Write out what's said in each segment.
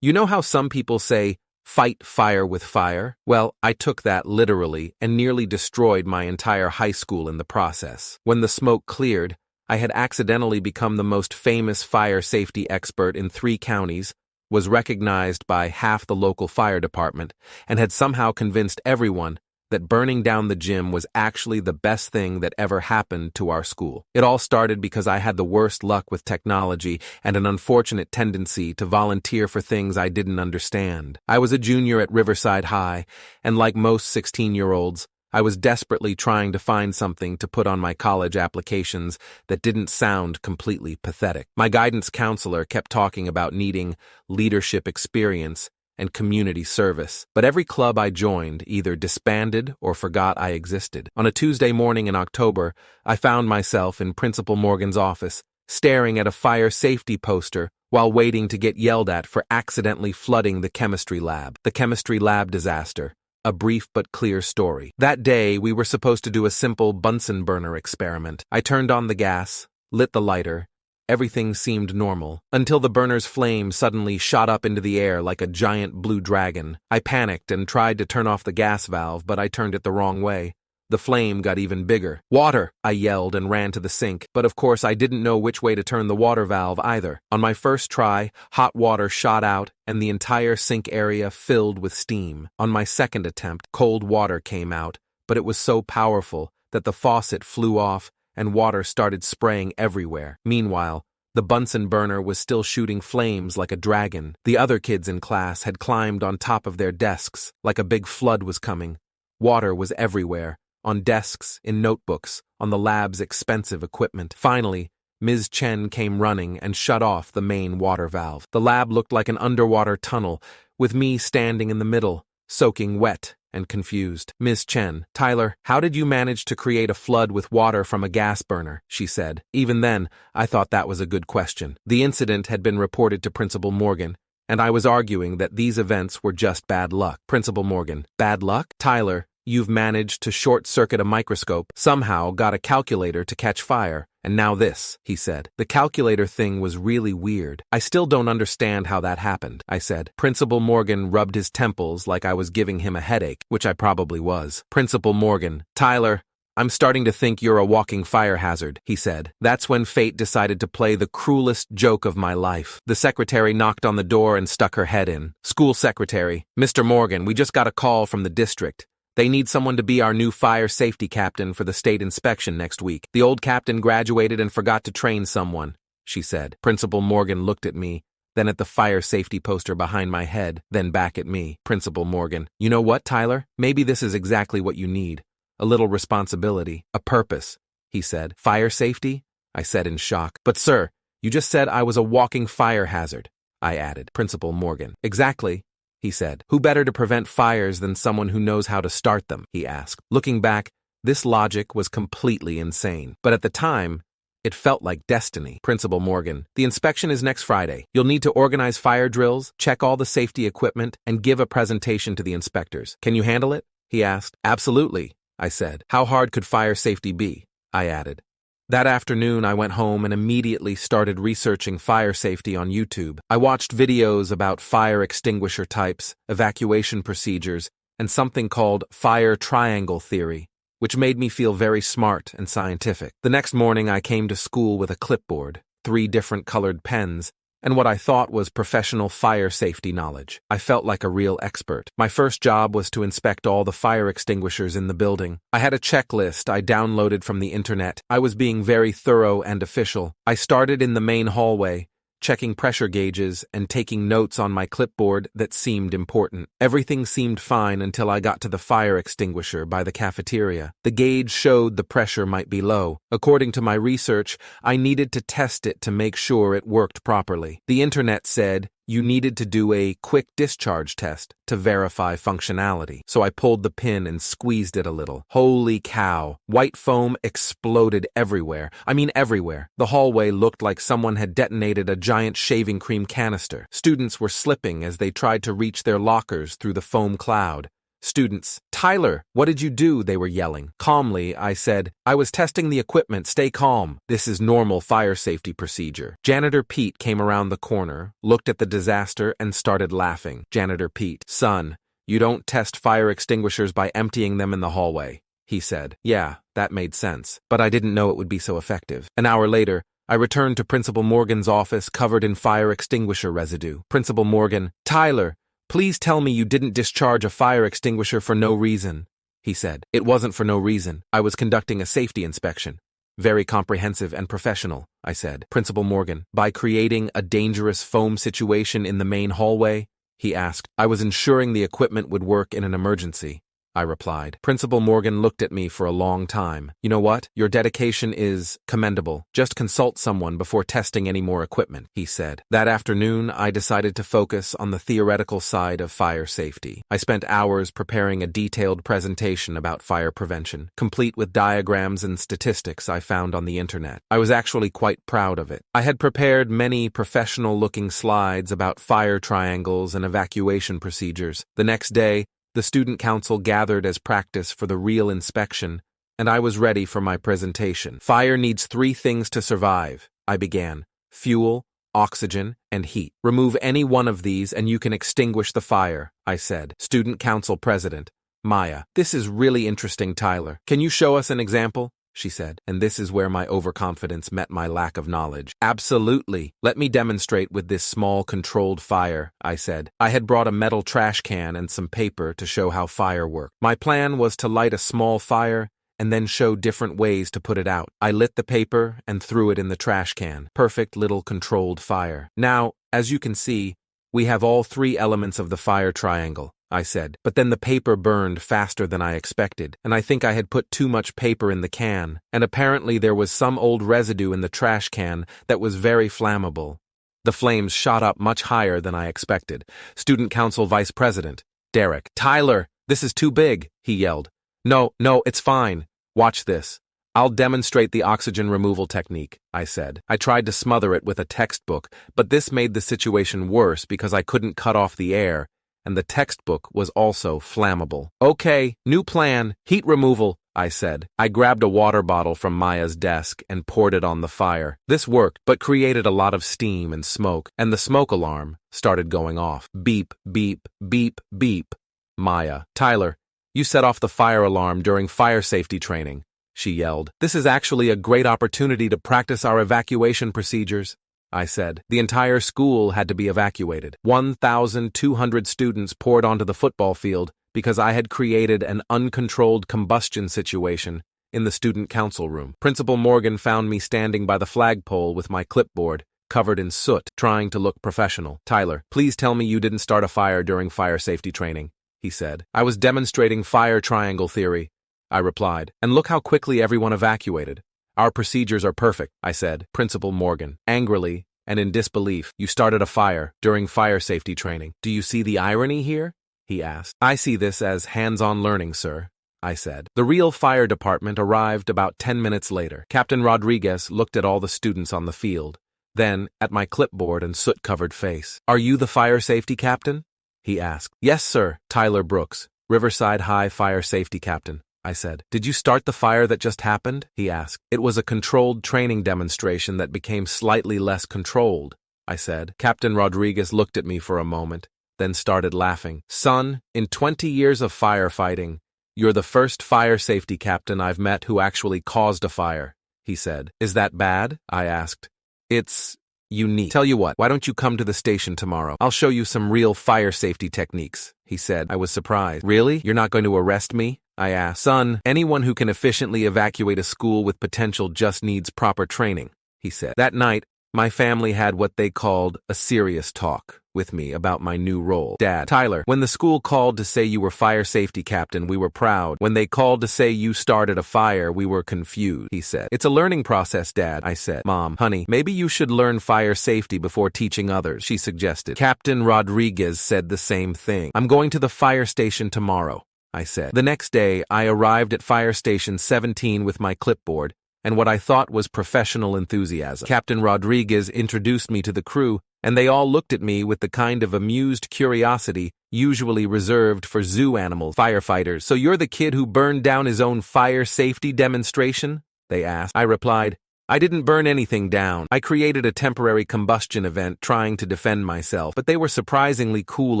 You know how some people say, fight fire with fire? Well, I took that literally and nearly destroyed my entire high school in the process. When the smoke cleared, I had accidentally become the most famous fire safety expert in 3 counties, was recognized by half the local fire department, and had somehow convinced everyone that burning down the gym was actually the best thing that ever happened to our school. It all started because I had the worst luck with technology and an unfortunate tendency to volunteer for things I didn't understand. I was a junior at Riverside High, and like most 16-year-olds, I was desperately trying to find something to put on my college applications that didn't sound completely pathetic. My guidance counselor kept talking about needing leadership experience and community service, but every club I joined either disbanded or forgot I existed. On a Tuesday morning in October, I found myself in Principal Morgan's office, staring at a fire safety poster while waiting to get yelled at for accidentally flooding the chemistry lab. The chemistry lab disaster. A brief but clear story. That day, we were supposed to do a simple Bunsen burner experiment. I turned on the gas, lit the lighter. Everything seemed normal, until the burner's flame suddenly shot up into the air like a giant blue dragon. I panicked and tried to turn off the gas valve, but I turned it the wrong way. The flame got even bigger. "Water!" I yelled and ran to the sink, but of course I didn't know which way to turn the water valve either. On my first try, hot water shot out and the entire sink area filled with steam. On my second attempt, cold water came out, but it was so powerful that the faucet flew off and water started spraying everywhere. Meanwhile, the Bunsen burner was still shooting flames like a dragon. The other kids in class had climbed on top of their desks like a big flood was coming. Water was everywhere. On desks, in notebooks, on the lab's expensive equipment. Finally, Ms. Chen came running and shut off the main water valve. The lab looked like an underwater tunnel, with me standing in the middle, soaking wet and confused. "Ms. Chen, Tyler, how did you manage to create a flood with water from a gas burner?" she said. Even then, I thought that was a good question. The incident had been reported to Principal Morgan, and I was arguing that these events were just bad luck. Principal Morgan: "Bad luck? Tyler, you've managed to short-circuit a microscope, somehow got a calculator to catch fire, and now this," he said. The calculator thing was really weird. "I still don't understand how that happened," I said. Principal Morgan rubbed his temples like I was giving him a headache, which I probably was. Principal Morgan: "Tyler, I'm starting to think you're a walking fire hazard," he said. That's when fate decided to play the cruelest joke of my life. The secretary knocked on the door and stuck her head in. "School secretary, Mr. Morgan, we just got a call from the district. They need someone to be our new fire safety captain for the state inspection next week. The old captain graduated and forgot to train someone," she said. Principal Morgan looked at me, then at the fire safety poster behind my head, then back at me. Principal Morgan: "You know what, Tyler? Maybe this is exactly what you need. A little responsibility, a purpose," he said. "Fire safety?" I said in shock. "But sir, you just said I was a walking fire hazard," I added. Principal Morgan: "Exactly," he said. "Who better to prevent fires than someone who knows how to start them?" he asked. Looking back, this logic was completely insane. But at the time, it felt like destiny. Principal Morgan: "The inspection is next Friday. You'll need to organize fire drills, check all the safety equipment, and give a presentation to the inspectors. Can you handle it?" he asked. "Absolutely," I said. "How hard could fire safety be?" I added. That afternoon, I went home and immediately started researching fire safety on YouTube. I watched videos about fire extinguisher types, evacuation procedures, and something called fire triangle theory, which made me feel very smart and scientific. The next morning, I came to school with a clipboard, 3 different colored pens, and what I thought was professional fire safety knowledge. I felt like a real expert. My first job was to inspect all the fire extinguishers in the building. I had a checklist I downloaded from the internet. I was being very thorough and official. I started in the main hallway, checking pressure gauges and taking notes on my clipboard that seemed important. Everything seemed fine until I got to the fire extinguisher by the cafeteria. The gauge showed the pressure might be low. According to my research, I needed to test it to make sure it worked properly. The internet said you needed to do a quick discharge test to verify functionality. So I pulled the pin and squeezed it a little. Holy cow! White foam exploded everywhere. I mean everywhere. The hallway looked like someone had detonated a giant shaving cream canister. Students were slipping as they tried to reach their lockers through the foam cloud. Students, Tyler, what did you do? They were yelling. Calmly, I said, I was testing the equipment. Stay calm. This is normal fire safety procedure. Janitor Pete came around the corner, looked at the disaster, and started laughing. Janitor Pete, son, you don't test fire extinguishers by emptying them in the hallway, he said. Yeah, that made sense, but I didn't know it would be so effective. An hour later, I returned to Principal Morgan's office covered in fire extinguisher residue. Principal Morgan, Tyler, please tell me you didn't discharge a fire extinguisher for no reason, he said. It wasn't for no reason. I was conducting a safety inspection. Very comprehensive and professional, I said. Principal Morgan, by creating a dangerous foam situation in the main hallway, he asked. I was ensuring the equipment would work in an emergency, I replied. Principal Morgan looked at me for a long time. You know what? Your dedication is commendable. Just consult someone before testing any more equipment, he said. That afternoon, I decided to focus on the theoretical side of fire safety. I spent hours preparing a detailed presentation about fire prevention, complete with diagrams and statistics I found on the internet. I was actually quite proud of it. I had prepared many professional-looking slides about fire triangles and evacuation procedures. The next day, the student council gathered as practice for the real inspection, and I was ready for my presentation. Fire needs 3 things to survive, I began. Fuel, oxygen, and heat. Remove any one of these and you can extinguish the fire, I said. Student council president, Maya. This is really interesting, Tyler. Can you show us an example? She said, and this is where my overconfidence met my lack of knowledge. Absolutely. Let me demonstrate with this small controlled fire, I said. I had brought a metal trash can and some paper to show how fire worked. My plan was to light a small fire and then show different ways to put it out. I lit the paper and threw it in the trash can. Perfect little controlled fire. Now, as you can see, we have all 3 elements of the fire triangle, I said, but then the paper burned faster than I expected, and I think I had put too much paper in the can, and apparently there was some old residue in the trash can that was very flammable. The flames shot up much higher than I expected. Student Council Vice President, Derek, Tyler, this is too big, he yelled. No, it's fine. Watch this. I'll demonstrate the oxygen removal technique, I said. I tried to smother it with a textbook, but this made the situation worse because I couldn't cut off the air, and the textbook was also flammable. Okay, new plan, heat removal, I said. I grabbed a water bottle from Maya's desk and poured it on the fire. This worked, but created a lot of steam and smoke, and the smoke alarm started going off. Beep, beep, beep, beep. Maya, Tyler, you set off the fire alarm during fire safety training, she yelled. This is actually a great opportunity to practice our evacuation procedures, I said. The entire school had to be evacuated. 1,200 students poured onto the football field because I had created an uncontrolled combustion situation in the student council room. Principal Morgan found me standing by the flagpole with my clipboard, covered in soot, trying to look professional. Tyler, please tell me you didn't start a fire during fire safety training, he said. I was demonstrating fire triangle theory, I replied, and look how quickly everyone evacuated. Our procedures are perfect, I said. Principal Morgan, angrily and in disbelief, you started a fire during fire safety training. Do you see the irony here? He asked. I see this as hands-on learning, sir, I said. The real fire department arrived about 10 minutes later. Captain Rodriguez looked at all the students on the field, then at my clipboard and soot-covered face. Are you the fire safety captain? He asked. Yes, sir. Tyler Brooks, Riverside High Fire Safety Captain, I said. Did you start the fire that just happened? He asked. It was a controlled training demonstration that became slightly less controlled, I said. Captain Rodriguez looked at me for a moment, then started laughing. Son, in 20 years of firefighting, you're the first fire safety captain I've met who actually caused a fire, he said. Is that bad? I asked. It's unique. Tell you what, why don't you come to the station tomorrow? I'll show you some real fire safety techniques, he said. I was surprised. Really? You're not going to arrest me? I asked. Son, anyone who can efficiently evacuate a school with potential just needs proper training, he said. That night, my family had what they called a serious talk with me about my new role. Dad, Tyler, when the school called to say you were fire safety captain, we were proud. When they called to say you started a fire, we were confused, he said. It's a learning process, Dad, I said. Mom, honey, maybe you should learn fire safety before teaching others, she suggested. Captain Rodriguez said the same thing. I'm going to the fire station tomorrow, I said. The next day, I arrived at Fire Station 17 with my clipboard and what I thought was professional enthusiasm. Captain Rodriguez introduced me to the crew, and they all looked at me with the kind of amused curiosity usually reserved for zoo animal firefighters. "So you're the kid who burned down his own fire safety demonstration?" they asked. I replied, "I didn't burn anything down. I created a temporary combustion event trying to defend myself," but they were surprisingly cool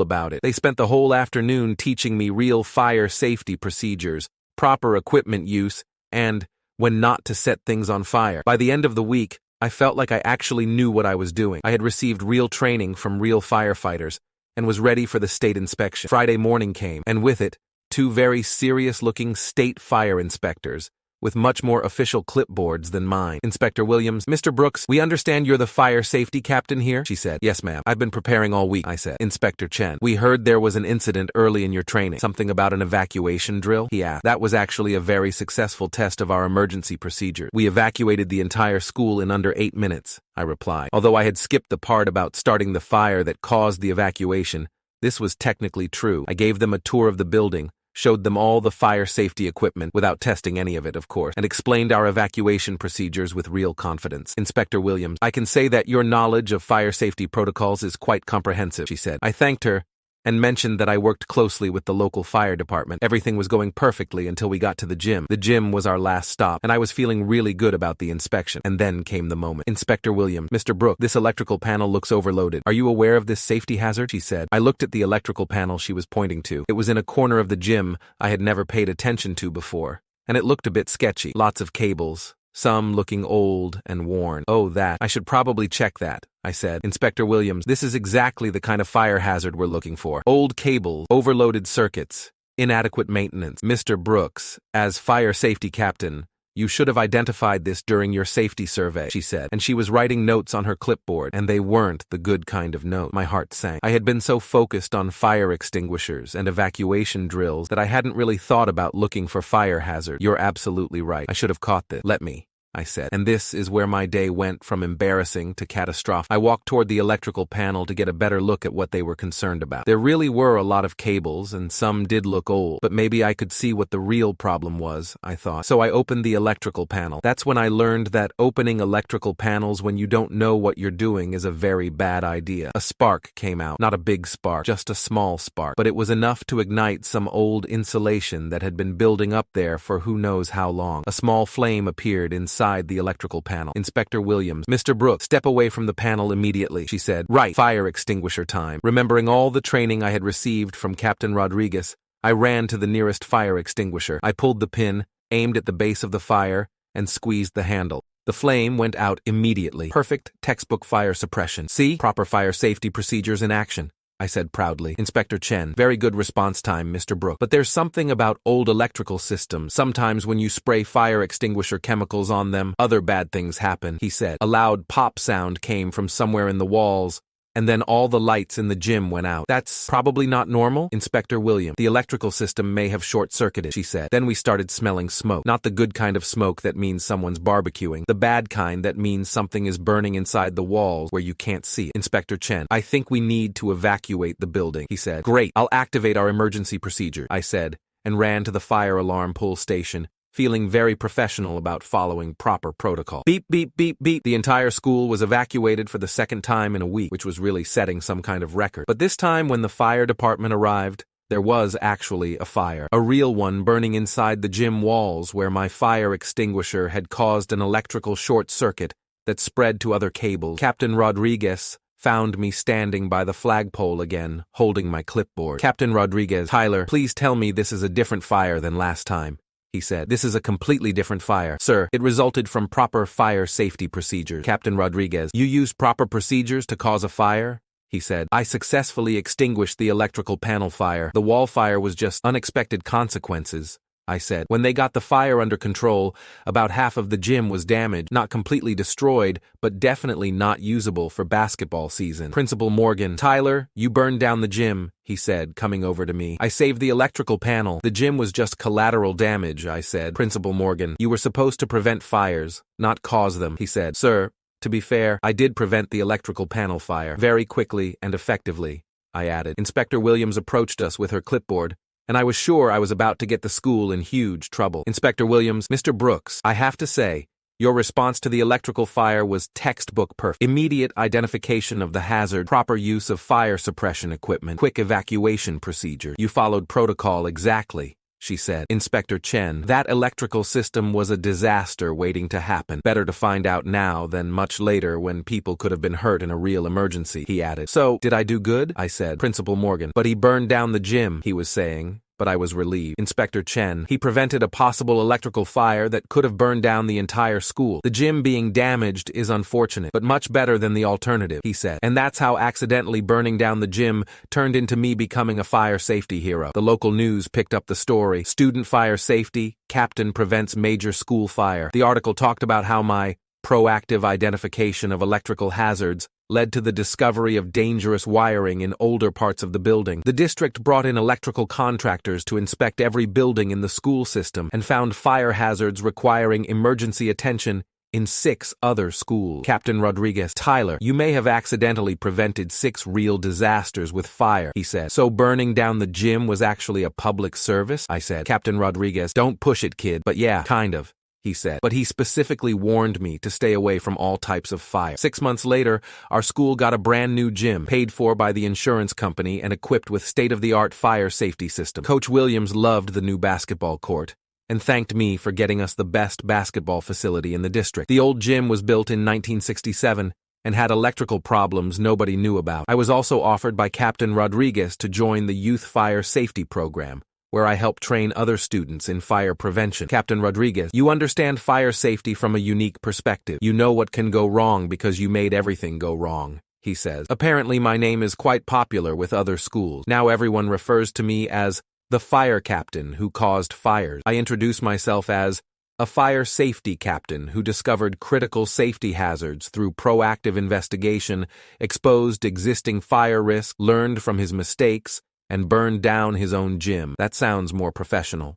about it. They spent the whole afternoon teaching me real fire safety procedures, proper equipment use, and when not to set things on fire. By the end of the week, I felt like I actually knew what I was doing. I had received real training from real firefighters and was ready for the state inspection. Friday morning came, and with it, two very serious-looking state fire inspectors with much more official clipboards than mine. "Inspector Williams, Mr. Brooks, we understand you're the fire safety captain here?" she said. "Yes, ma'am. I've been preparing all week," I said. "Inspector Chen, we heard there was an incident early in your training. Something about an evacuation drill?" he asked. "That was actually a very successful test of our emergency procedure. We evacuated the entire school in under 8 minutes, I replied. Although I had skipped the part about starting the fire that caused the evacuation, this was technically true. I gave them a tour of the building, showed them all the fire safety equipment, without testing any of it, of course, and explained our evacuation procedures with real confidence. "Inspector Williams, I can say that your knowledge of fire safety protocols is quite comprehensive," she said. I thanked her and mentioned that I worked closely with the local fire department. Everything was going perfectly until we got to the gym. The gym was our last stop, and I was feeling really good about the inspection. And then came the moment. "Inspector Williams, Mr. Brooks, this electrical panel looks overloaded. Are you aware of this safety hazard?" she said. I looked at the electrical panel she was pointing to. It was in a corner of the gym I had never paid attention to before, and it looked a bit sketchy. Lots of cables, some looking old and worn. "Oh, that. I should probably check that," I said. "Inspector Williams, this is exactly the kind of fire hazard we're looking for. Old cables, overloaded circuits, inadequate maintenance. Mr. Brooks, as fire safety captain, you should have identified this during your safety survey," she said, and she was writing notes on her clipboard, and they weren't the good kind of note. My heart sank. I had been so focused on fire extinguishers and evacuation drills that I hadn't really thought about looking for fire hazard. "You're absolutely right. I should have caught this. Let me," I said. And this is where my day went from embarrassing to catastrophic. I walked toward the electrical panel to get a better look at what they were concerned about. There really were a lot of cables, and some did look old, but maybe I could see what the real problem was, I thought. So I opened the electrical panel. That's when I learned that opening electrical panels when you don't know what you're doing is a very bad idea. A spark came out. Not a big spark, just a small spark, but it was enough to ignite some old insulation that had been building up there for who knows how long. A small flame appeared inside the electrical panel. "Inspector Williams, Mr. Brooks, step away from the panel immediately," she said. "Right, fire extinguisher time." Remembering all the training I had received from Captain Rodriguez, I ran to the nearest fire extinguisher. I pulled the pin, aimed at the base of the fire, and squeezed the handle. The flame went out immediately. Perfect textbook fire suppression. "See? Proper fire safety procedures in action," I said proudly. "Inspector Chen, very good response time, Mr. Brooks. But there's something about old electrical systems. Sometimes when you spray fire extinguisher chemicals on them, other bad things happen," he said. A loud pop sound came from somewhere in the walls, and then all the lights in the gym went out. "That's probably not normal, Inspector Williams. The electrical system may have short-circuited," she said. Then we started smelling smoke. Not the good kind of smoke that means someone's barbecuing. The bad kind that means something is burning inside the walls where you can't see. "Inspector Chen, I think we need to evacuate the building," he said. "Great, I'll activate our emergency procedure," I said, and ran to the fire alarm pull station, feeling very professional about following proper protocol. Beep, beep, beep, beep. The entire school was evacuated for the second time in a week, which was really setting some kind of record. But this time when the fire department arrived, there was actually a fire. A real one burning inside the gym walls where my fire extinguisher had caused an electrical short circuit that spread to other cables. Captain Rodriguez found me standing by the flagpole again, holding my clipboard. "Captain Rodriguez, Tyler, please tell me this is a different fire than last time," he said. "This is a completely different fire." "Sir, it resulted from proper fire safety procedures." "Captain Rodriguez, you used proper procedures to cause a fire?" he said. "I successfully extinguished the electrical panel fire. The wall fire was just unexpected consequences," I said. "When they got the fire under control, about half of the gym was damaged, not completely destroyed, but definitely not usable for basketball season." Principal Morgan, "Tyler, you burned down the gym," he said, coming over to me. "I saved the electrical panel. The gym was just collateral damage," I said. Principal Morgan, "You were supposed to prevent fires, not cause them," he said. "Sir, to be fair, I did prevent the electrical panel fire very quickly and effectively," I added. Inspector Williams approached us with her clipboard, and I was sure I was about to get the school in huge trouble. "Inspector Williams, Mr. Brooks, I have to say, Your response to the electrical fire was textbook perfect. Immediate identification of the hazard, proper use of fire suppression equipment, quick evacuation procedure. You followed protocol exactly, she said. Inspector Chen, that electrical system was a disaster waiting to happen. Better to find out now than much later when people could have been hurt in a real emergency, he added. So, did I do good? I said. Principal Morgan. But he burned down the gym, he was saying. But I was relieved. Inspector Chen, he prevented a possible electrical fire that could have burned down the entire school. The gym being damaged is unfortunate, but much better than the alternative, he said. And that's how accidentally burning down the gym turned into me becoming a fire safety hero. The local news picked up the story. Student fire safety, captain prevents major school fire. The article talked about how my proactive identification of electrical hazards led to the discovery of dangerous wiring in older parts of the building. The district brought in electrical contractors to inspect every building in the school system and found fire hazards requiring emergency attention in 6 other schools. Captain Rodriguez, Tyler, you may have accidentally prevented 6 real disasters with fire, he said. So burning down the gym was actually a public service? I said. Captain Rodriguez, don't push it, kid. But yeah, kind of, he said. But he specifically warned me to stay away from all types of fire. 6 months later, our school got a brand new gym, paid for by the insurance company and equipped with state-of-the-art fire safety system. Coach Williams loved the new basketball court and thanked me for getting us the best basketball facility in the district. The old gym was built in 1967 and had electrical problems nobody knew about. I was also offered by Captain Rodriguez to join the Youth Fire Safety Program, where I help train other students in fire prevention. Captain Rodriguez, you understand fire safety from a unique perspective. You know what can go wrong because you made everything go wrong, he says. Apparently my name is quite popular with other schools. Now everyone refers to me as the fire captain who caused fires. I introduce myself as a fire safety captain who discovered critical safety hazards through proactive investigation, exposed existing fire risks, learned from his mistakes, and burned down his own gym. That sounds more professional.